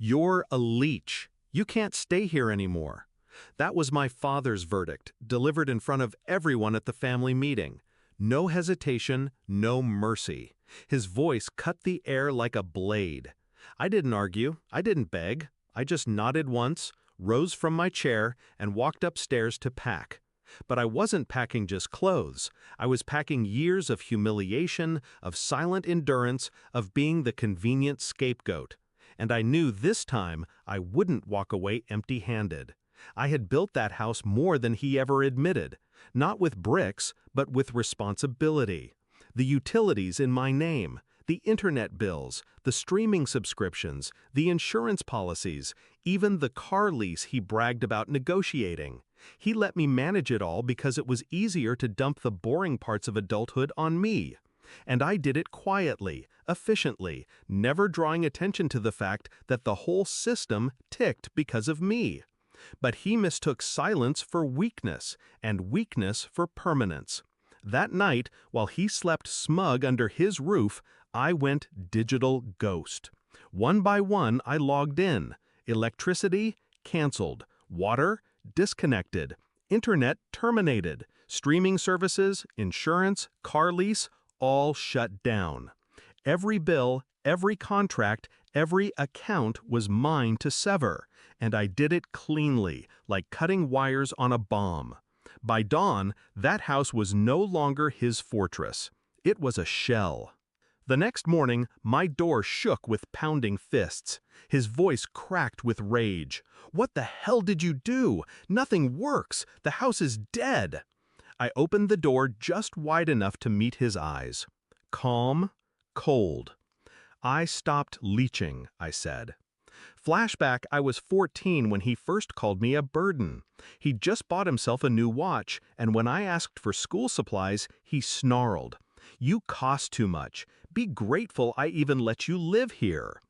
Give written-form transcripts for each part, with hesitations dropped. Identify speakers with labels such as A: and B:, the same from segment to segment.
A: You're a leech. You can't stay here anymore. That was my father's verdict, delivered in front of everyone at the family meeting. No hesitation, no mercy. His voice cut the air like a blade. I didn't argue, I didn't beg. I just nodded once, rose from my chair, and walked upstairs to pack. But I wasn't packing just clothes. I was packing years of humiliation, of silent endurance, of being the convenient scapegoat. And I knew this time I wouldn't walk away empty-handed. I had built that house more than he ever admitted, not with bricks, but with responsibility. The utilities in my name, the internet bills, the streaming subscriptions, the insurance policies, even the car lease he bragged about negotiating. He let me manage it all because it was easier to dump the boring parts of adulthood on me. And I did it quietly, efficiently, never drawing attention to the fact that the whole system ticked because of me. But he mistook silence for weakness, and weakness for permanence. That night, while he slept smug under his roof, I went digital ghost. One by one, I logged in. Electricity, canceled. Water, disconnected. Internet, terminated. Streaming services, insurance, car lease, all shut down. Every bill, every contract, every account was mine to sever, and I did it cleanly, like cutting wires on a bomb. By dawn, that house was no longer his fortress. It was a shell. The next morning, my door shook with pounding fists. His voice cracked with rage. "What the hell did you do? Nothing works. The house is dead." I opened the door just wide enough to meet his eyes. Calm, cold. "I stopped leeching," I said. Flashback, I was 14 when he first called me a burden. He'd just bought himself a new watch, and when I asked for school supplies, he snarled, "You cost too much. Be grateful I even let you live here."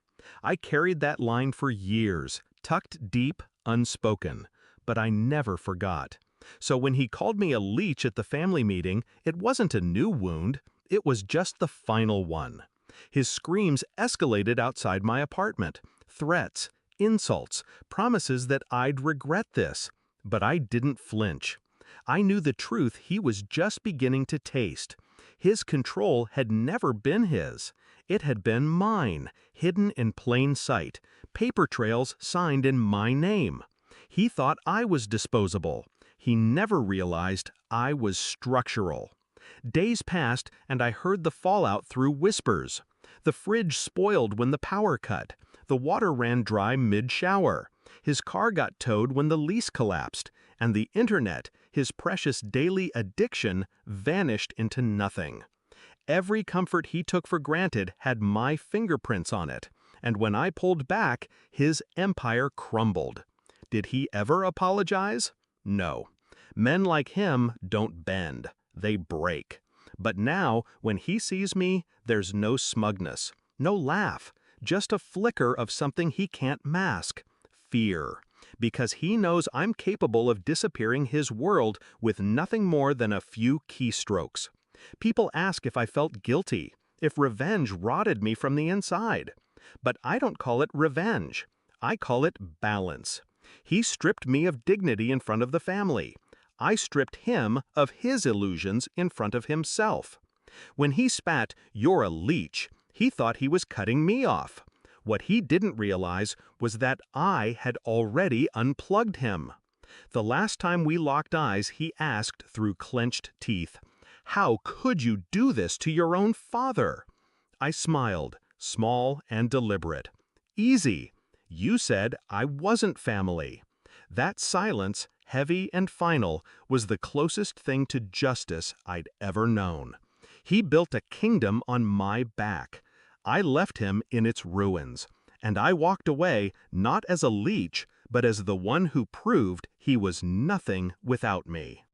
A: I carried that line for years, tucked deep, unspoken, but I never forgot. So when he called me a leech at the family meeting, it wasn't a new wound, it was just the final one. His screams escalated outside my apartment. Threats, insults, promises that I'd regret this. But I didn't flinch. I knew the truth he was just beginning to taste. His control had never been his. It had been mine, hidden in plain sight, paper trails signed in my name. He thought I was disposable. He never realized I was structural. Days passed, and I heard the fallout through whispers. The fridge spoiled when the power cut. The water ran dry mid-shower. His car got towed when the lease collapsed. And the internet, his precious daily addiction, vanished into nothing. Every comfort he took for granted had my fingerprints on it. And when I pulled back, his empire crumbled. Did he ever apologize? No. Men like him don't bend. They break. But now, when he sees me, there's no smugness, no laugh, just a flicker of something he can't mask. Fear. Because he knows I'm capable of disappearing his world with nothing more than a few keystrokes. People ask if I felt guilty, if revenge rotted me from the inside. But I don't call it revenge. I call it balance. He stripped me of dignity in front of the family. I stripped him of his illusions in front of himself. When he spat, "You're a leech," he thought he was cutting me off. What he didn't realize was that I had already unplugged him. The last time we locked eyes, he asked through clenched teeth, "How could you do this to your own father?" I smiled, small and deliberate. "Easy. You said I wasn't family." That silence, heavy and final, was the closest thing to justice I'd ever known. He built a kingdom on my back. I left him in its ruins, and I walked away not as a leech, but as the one who proved he was nothing without me.